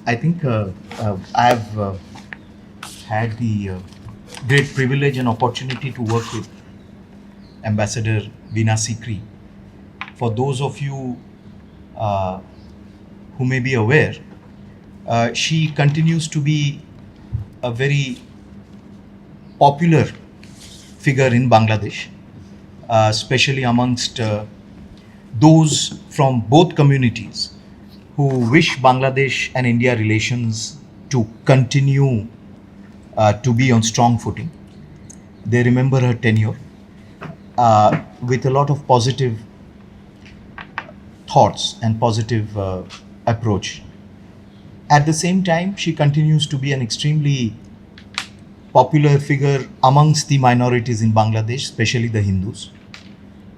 I think I have had the great privilege and opportunity to work with Ambassador Veena Sikri. For those of you uh, who may be aware, she continues to be a very popular figure in Bangladesh, especially amongst those from both communities who wish Bangladesh and India relations to continue to be on strong footing. They remember her tenure with a lot of positive thoughts and positive approach. At the same time, she continues to be an extremely popular figure amongst the minorities in Bangladesh, especially the Hindus.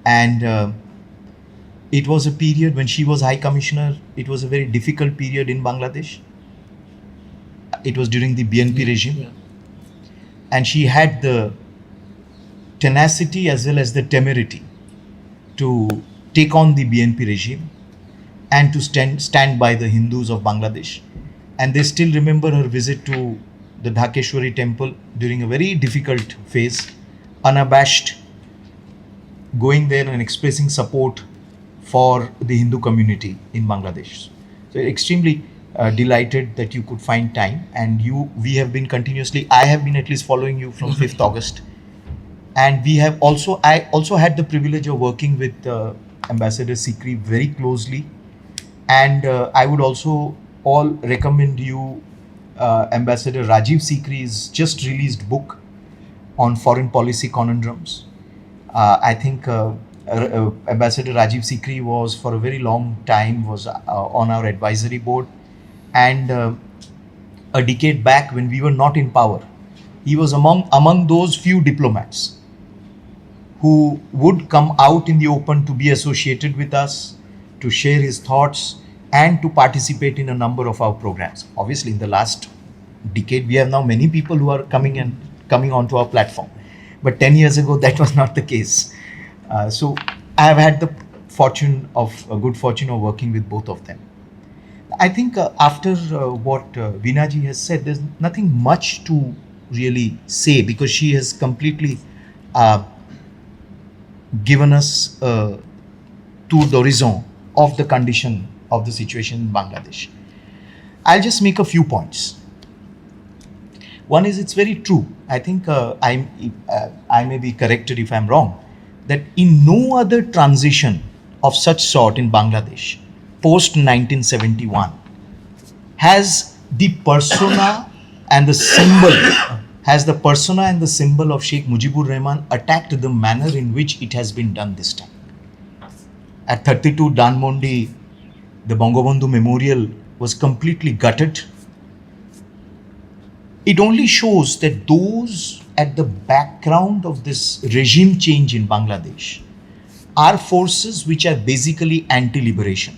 And it was a period when she was High Commissioner, it was a very difficult period in Bangladesh. It was during the BNP regime. Yeah. And she had the tenacity as well as the temerity to take on the BNP regime and to stand by the Hindus of Bangladesh. And they still remember her visit to the Dhakeshwari temple during a very difficult phase, unabashed, going there and expressing support for the Hindu community in Bangladesh. So extremely delighted that you could find time, and we have been continuously, I have been at least following you from 5th August. And I also had the privilege of working with Ambassador Sikri very closely. And I would also all recommend you Ambassador Rajiv Sikri's just released book on foreign policy conundrums. I think Ambassador Rajiv Sikri was for a very long time on our advisory board, and a decade back when we were not in power, he was among those few diplomats who would come out in the open to be associated with us, to share his thoughts, and to participate in a number of our programs. Obviously, in the last decade, we have now many people who are coming onto our platform. But 10 years ago, that was not the case. So I have had the good fortune of working with both of them. I think after what Veena ji has said, there's nothing much to really say, because she has completely given us a tour d'horizon of the condition of the situation in Bangladesh. I'll just make a few points. One is, it's very true. I think I may be corrected if I'm wrong, that in no other transition of such sort in Bangladesh post 1971 has the persona and the symbol of Sheikh Mujibur Rahman attacked the manner in which it has been done this time. At 32 Dhanmondi, the Bangabandhu Memorial was completely gutted. It only shows that those at the background of this regime change in Bangladesh are forces which are basically anti-liberation,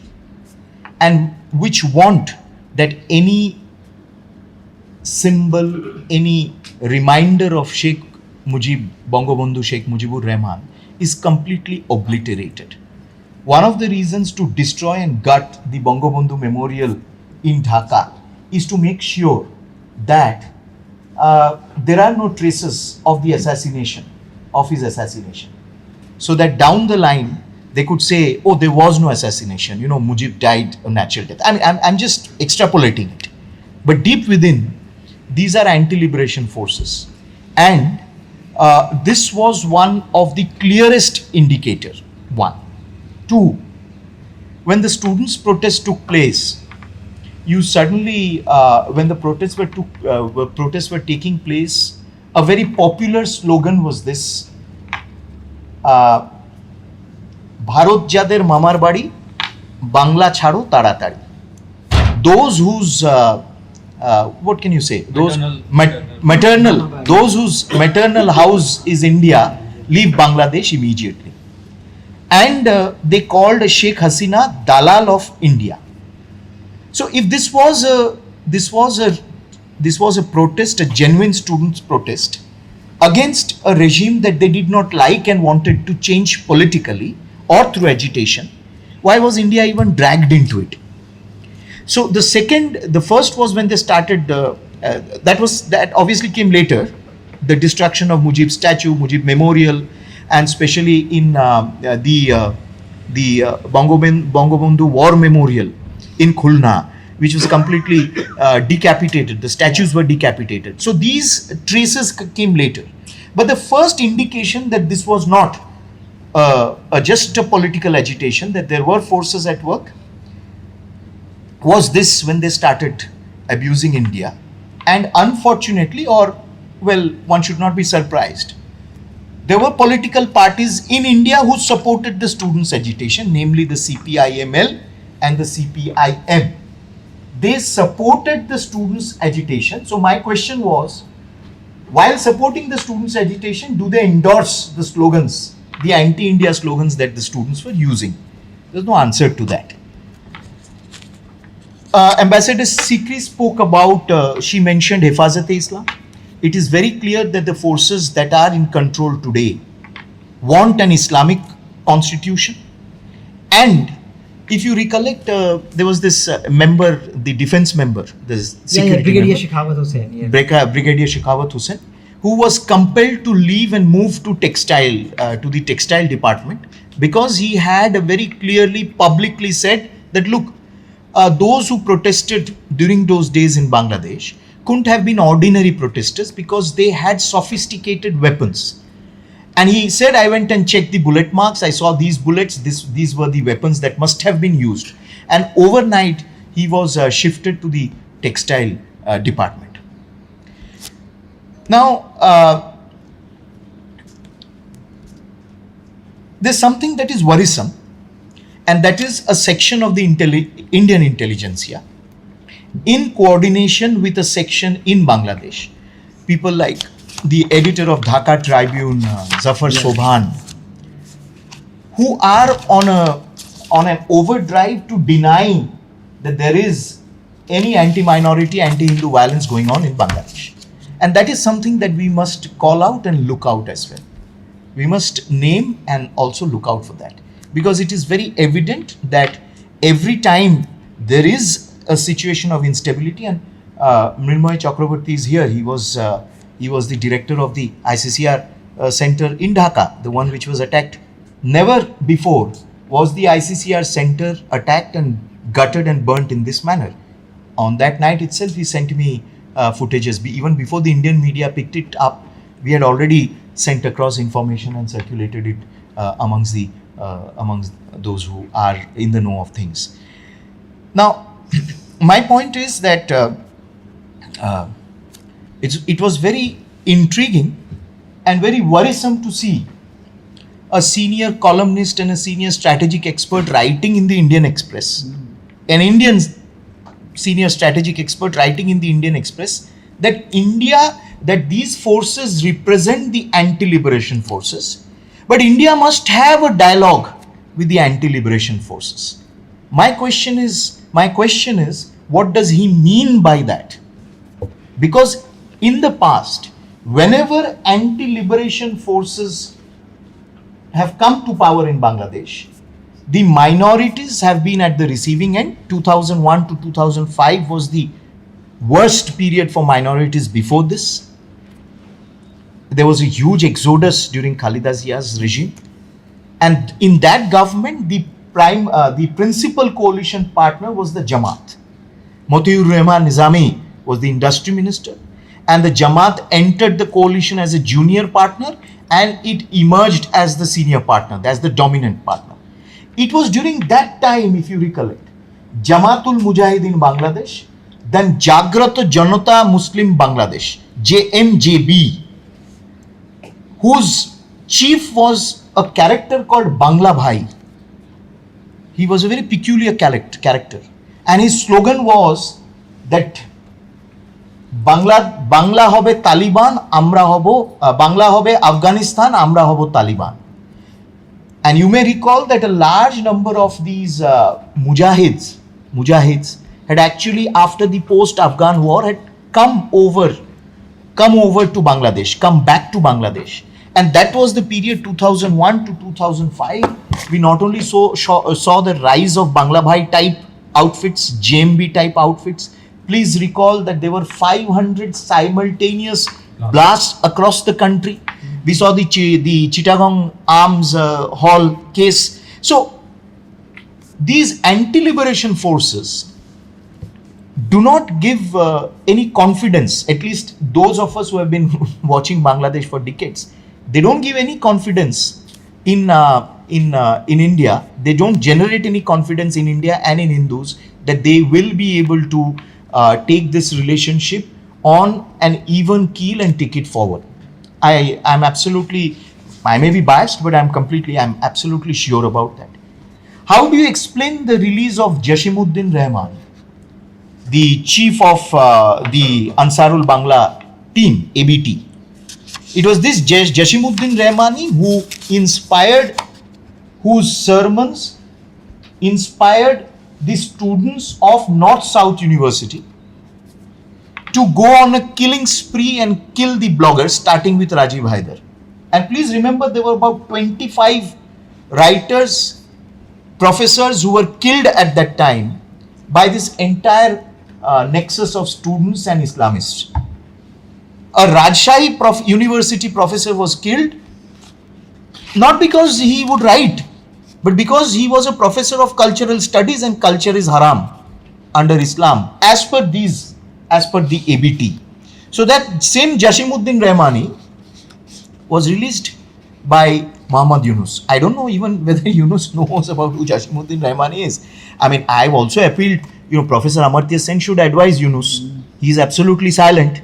and which want that any symbol, any reminder of Bangabandhu Sheikh Mujibur Rahman is completely obliterated. One of the reasons to destroy and gut the Bangabandhu Memorial in Dhaka is to make sure that there are no traces of his assassination, so that down the line they could say, oh, there was no assassination, Mujib died a natural death. I mean, I'm just extrapolating it. But deep within, these are anti-liberation forces. And this was one of the clearest indicators. One. Two, when the students' protest took place, you suddenly, when the protests were taking place, a very popular slogan was this: Bharat jader mamar badi, Bangla chhado taratari. Those whose what can you say? Those maternal. Those whose maternal house is India, leave Bangladesh immediately. And they called Sheikh Hasina Dalal of India. So if this was a protest, a genuine students' protest against a regime that they did not like and wanted to change politically or through agitation, why was India even dragged into it? So the first was when they started, that obviously came later, the destruction of Mujib's statue, Mujib Memorial, and especially in the Bangabandhu War Memorial in Khulna, which was completely decapitated. The statues were decapitated. So these traces came later. But the first indication that this was not just a political agitation, that there were forces at work, was this when they started abusing India. And unfortunately, or well, one should not be surprised, there were political parties in India who supported the students' agitation, namely the CPIML and the CPIM. They supported the students' agitation. So my question was, while supporting the students' agitation, do they endorse the slogans, the anti-India slogans that the students were using? There's no answer to that. Ambassador Sikri spoke about, she mentioned Hifazat-e-Islam. It is very clear that the forces that are in control today want an Islamic constitution. And if you recollect, there was this member, the defense member, the security Brigadier member, Shekhawat Hussain. Yeah. Brigadier Shekhawat Hussain, who was compelled to leave and move to the textile department, because he had very clearly publicly said that, look, those who protested during those days in Bangladesh couldn't have been ordinary protesters because they had sophisticated weapons. And he said, I went and checked the bullet marks. I saw these bullets. These were the weapons that must have been used. And overnight, he was shifted to the textile department. Now, there's something that is worrisome, and that is a section of the Indian intelligentsia, in coordination with a section in Bangladesh, people like the editor of Dhaka Tribune, Zafar Sobhan, who are on an overdrive to deny that there is any anti-minority, anti-Hindu violence going on in Bangladesh. And that is something that we must call out and look out as well. We must name and also look out for that, because it is very evident that every time there is a situation of instability, and Mrinmoy Chakraborty is here. He was the director of the ICCR center in Dhaka, the one which was attacked. Never before was the ICCR center attacked and gutted and burnt in this manner. On that night itself, he sent me footages. Even before the Indian media picked it up, we had already sent across information and circulated it amongst those who are in the know of things. Now, my point is that it was very intriguing and very worrisome to see a senior columnist and a senior strategic expert writing in the Indian Express, an Indian senior strategic expert writing in the Indian Express, that these forces represent the anti-liberation forces, but India must have a dialogue with the anti-liberation forces. My question is, what does he mean by that? Because in the past, whenever anti-liberation forces have come to power in Bangladesh, the minorities have been at the receiving end. 2001 to 2005 was the worst period for minorities before this. There was a huge exodus during Khalida Zia's regime. And in that government, the principal coalition partner was the Jamaat. Motiur Rahman Nizami was the industry minister, and the Jamaat entered the coalition as a junior partner, and it emerged as the senior partner, that's the dominant partner. It was during that time, if you recollect, Jamaatul Mujahideen Bangladesh, then Jagrata Janata Muslim Bangladesh, JMJB, whose chief was a character called Bangla Bhai. He was a very peculiar character. And his slogan was that Bangla hobe Taliban, Amra hobo, Bangla hobe Afghanistan, Amra hobo Taliban. And you may recall that a large number of these mujahids had actually, after the post-Afghan war, had come over to Bangladesh, come back to Bangladesh. And that was the period 2001 to 2005. We not only saw the rise of Bangla Bhai type outfits, JMB type outfits. Please recall that there were 500 simultaneous blasts across the country. We saw the Chittagong Arms Hall case. So these anti-liberation forces do not give any confidence, at least those of us who have been watching Bangladesh for decades. They don't give any confidence in India. They don't generate any confidence in India and in Hindus that they will be able to take this relationship on an even keel and take it forward. I may be biased, but I'm absolutely sure about that. How do you explain the release of Jashimuddin Rahman, the chief of the Ansarul Bangla team, ABT? It was this Jashimuddin Rahmani whose sermons inspired the students of North-South University to go on a killing spree and kill the bloggers, starting with Rajiv Haider. And please remember, there were about 25 writers, professors who were killed at that time by this entire nexus of students and Islamists. A Rajshahi University professor was killed not because he would write, but because he was a professor of cultural studies, and culture is haram under Islam as per the ABT. So that same Jashimuddin Rahmani was released by Muhammad Yunus. I don't know even whether Yunus knows about who Jashimuddin Rahmani is. I mean, I've also appealed, Professor Amartya Sen should advise Yunus. He is absolutely silent.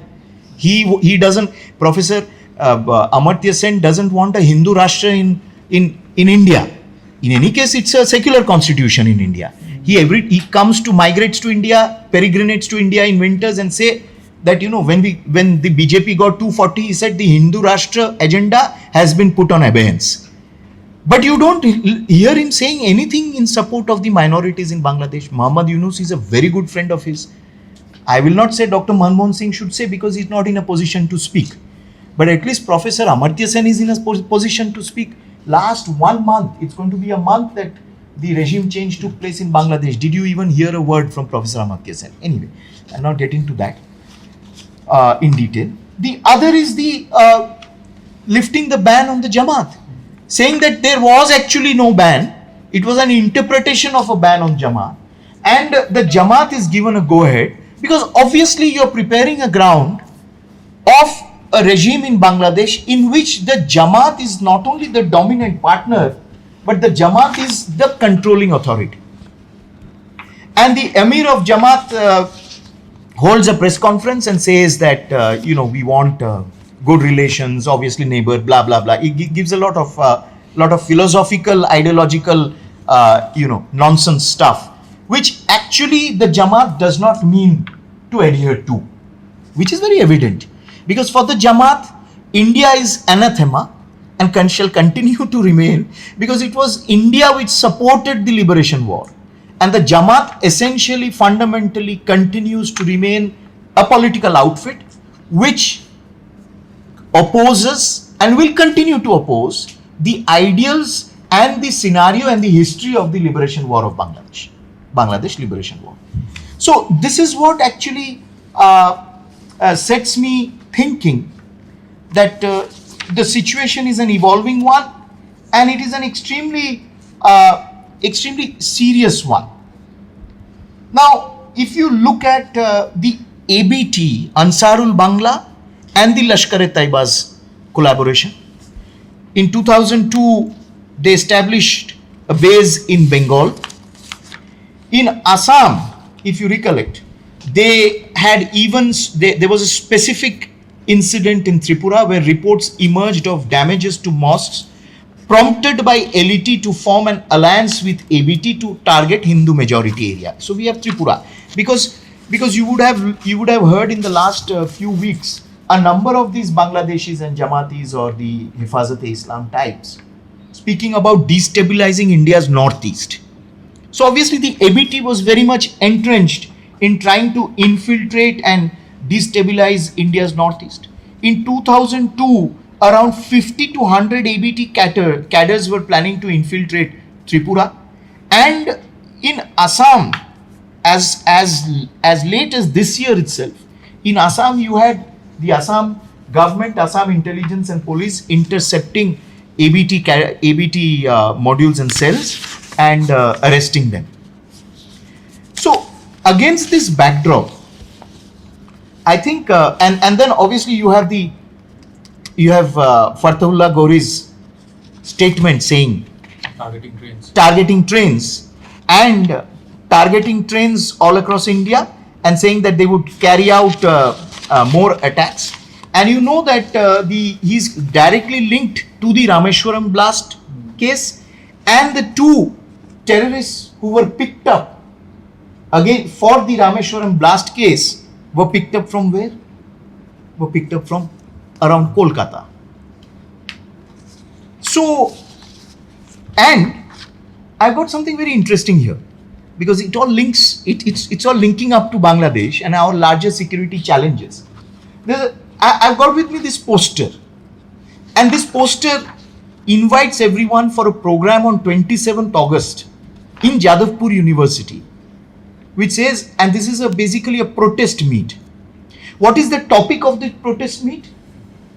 He doesn't, Professor Amartya Sen doesn't want a Hindu Rashtra in India. In any case, it's a secular constitution in India. He migrates to India, peregrinates to India in winters and say that, when the BJP got 240, he said the Hindu Rashtra agenda has been put on abeyance. But you don't hear him saying anything in support of the minorities in Bangladesh. Muhammad Yunus is a very good friend of his. I will not say Dr. Manmohan Singh should say, because he's not in a position to speak. But at least Professor Amartya Sen is in a position to speak. Last 1 month, it's going to be a month that the regime change took place in Bangladesh. Did you even hear a word from Professor Amartya Sen? Anyway, I'll not get into that in detail. The other is the lifting the ban on the Jamaat, saying that there was actually no ban. It was an interpretation of a ban on Jamaat. And the Jamaat is given a go-ahead because obviously you're preparing a ground of a regime in Bangladesh in which the Jamaat is not only the dominant partner, but the Jamaat is the controlling authority. And the Emir of Jamaat holds a press conference and says that, we want good relations, obviously neighbor, blah, blah, blah. He gives a lot of philosophical, ideological, nonsense stuff, which actually the Jamaat does not mean to adhere to, which is very evident. Because for the Jamaat, India is anathema and shall continue to remain, because it was India which supported the liberation war. And the Jamaat essentially, fundamentally continues to remain a political outfit which opposes and will continue to oppose the ideals and the scenario and the history of the liberation war of Bangladesh liberation war. So this is what actually sets me thinking that the situation is an evolving one, and it is an extremely serious one. Now, if you look at the ABT, Ansarul Bangla, and the Lashkar-e-Taiba's collaboration, in 2002, they established a base in Bengal. In Assam, if you recollect, they had there was a specific incident in Tripura where reports emerged of damages to mosques prompted by LET to form an alliance with ABT to target Hindu majority area. So we have Tripura, because you would have heard in the last few weeks a number of these Bangladeshis and Jamatis or the Hifazat-e-Islam types speaking about destabilizing India's northeast. So obviously the ABT was very much entrenched in trying to infiltrate and destabilize India's northeast. In 2002, around 50 to 100 ABT cadres were planning to infiltrate Tripura. And in Assam, as late as this year itself, in Assam you had the Assam government, Assam intelligence and police intercepting ABT modules and cells and arresting them. So against this backdrop, I think, and then obviously you have Fatahullah Gori's statement saying targeting trains and targeting trains all across India, and saying that they would carry out more attacks. And you know that he's directly linked to the Rameshwaram blast case, and the two terrorists who were picked up again for the Rameshwaram blast case were picked up from where? Were picked up from around Kolkata. So, and I've got something very interesting here, because it all links, it's all linking up to Bangladesh and our larger security challenges. I've got with me this poster, and this poster invites everyone for a program on 27th August in Jadavpur University, which says, and this is basically a protest meet. What is the topic of the protest meet?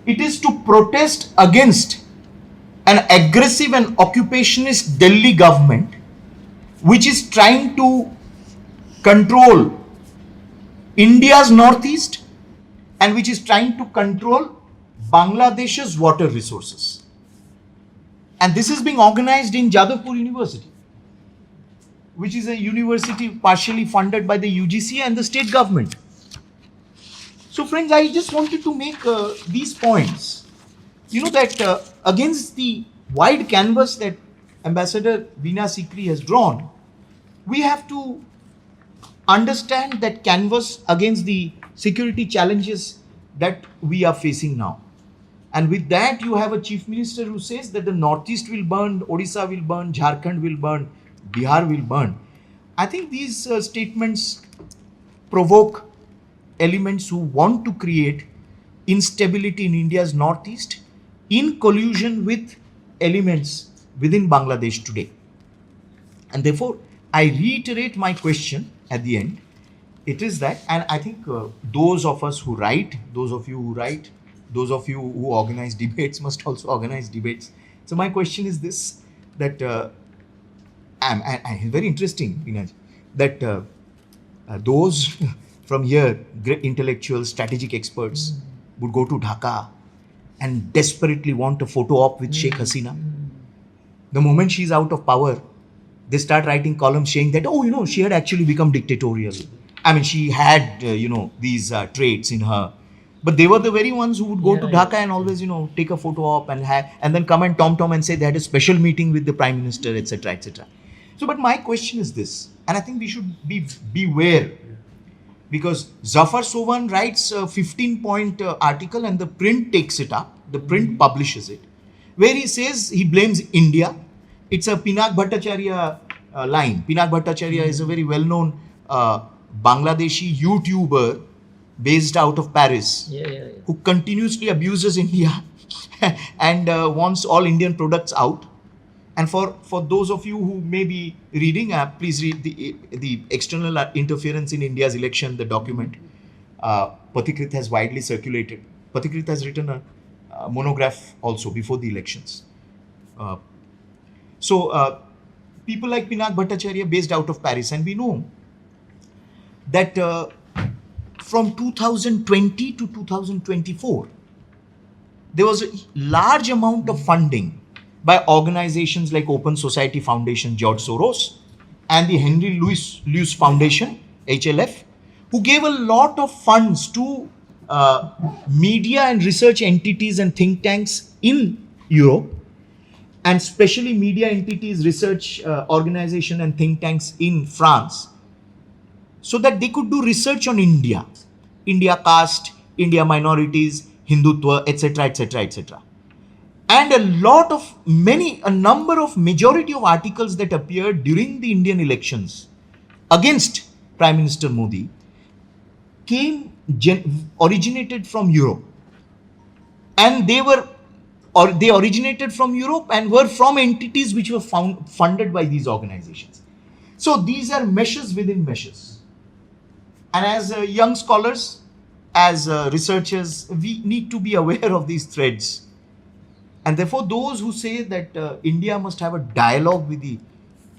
It is to protest against an aggressive and occupationist Delhi government, which is trying to control India's northeast and which is trying to control Bangladesh's water resources. And this is being organized in Jadavpur University, which is a university partially funded by the UGC and the state government. So friends, I just wanted to make these points. You know that against the wide canvas that Ambassador Veena Sikri has drawn, we have to understand that canvas against the security challenges that we are facing now. And with that, you have a chief minister who says that the northeast will burn, Odisha will burn, Jharkhand will burn, Bihar will burn. I think these statements provoke elements who want to create instability in India's northeast in collusion with elements within Bangladesh today. And therefore, I reiterate my question at the end. It is that, and I think those of us who write, those of you who write, those of you who organize debates must also organize debates. So my question is this, that very interesting, Vinaj, that those from here, great intellectuals, strategic experts, would go to Dhaka and desperately want a photo op with Sheikh Hasina. The moment she's out of power, they start writing columns saying that, oh, you know, she had actually become dictatorial. I mean, she had, these traits in her. But they were the very ones who would go to Dhaka and always, take a photo op and then come and tom and say they had a special meeting with the Prime Minister, etc., etc. So, but my question is this, and I think we should beware, because Zafar Sovan writes a 15-point article and the print takes it up, the print publishes it, where he says he blames India. It's a Pinak Bhattacharya line. Pinak Bhattacharya is a very well-known Bangladeshi YouTuber based out of Paris, who continuously abuses India and wants all Indian products out. And for those of you who may be reading, please read the external interference in India's election, the document. Pathikrit has widely circulated. Pathikrit has written a monograph also before the elections. So people like Pinak Bhattacharya based out of Paris, and we know that from 2020 to 2024, there was a large amount of funding by organizations like Open Society Foundation, George Soros, and the Henry Luce Foundation, HLF, who gave a lot of funds to media and research entities and think tanks in Europe, and especially media entities, research organization and think tanks in France, so that they could do research on India caste, India minorities, Hindutva, etc., etc., etc. And a number of majority of articles that appeared during the Indian elections against Prime Minister Modi originated from Europe. And they originated from Europe and were from entities which were funded by these organizations. So these are meshes within meshes. And as young scholars, as researchers, we need to be aware of these threads. And therefore, those who say that India must have a dialogue with the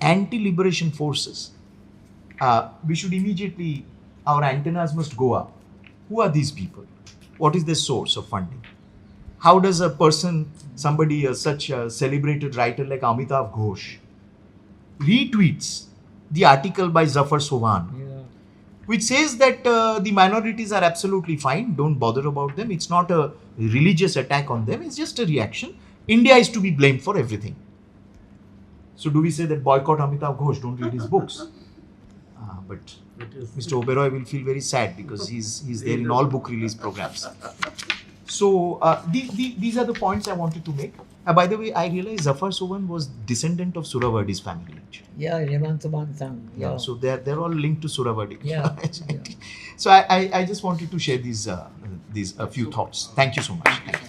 anti-liberation forces, we should immediately, our antennas must go up. Who are these people? What is their source of funding? How does a person, somebody, such a celebrated writer like Amitav Ghosh, retweets the article by Zafar Sowan, which says that the minorities are absolutely fine, don't bother about them, it's not a religious attack on them, it's just a reaction. India is to be blamed for everything. So do we say that boycott Amitav Ghosh, don't read his books? But Mr. Oberoi will feel very sad because he's there in all book release programs. So these are the points I wanted to make. By the way, I realized Zafar Sowan was descendant of Suravadi's family. Actually. Yeah, Yaman Soban Sang. Yeah, so they're all linked to Suravadi. Yeah. So I just wanted to share these a few thoughts. Thank you so much. Thank you.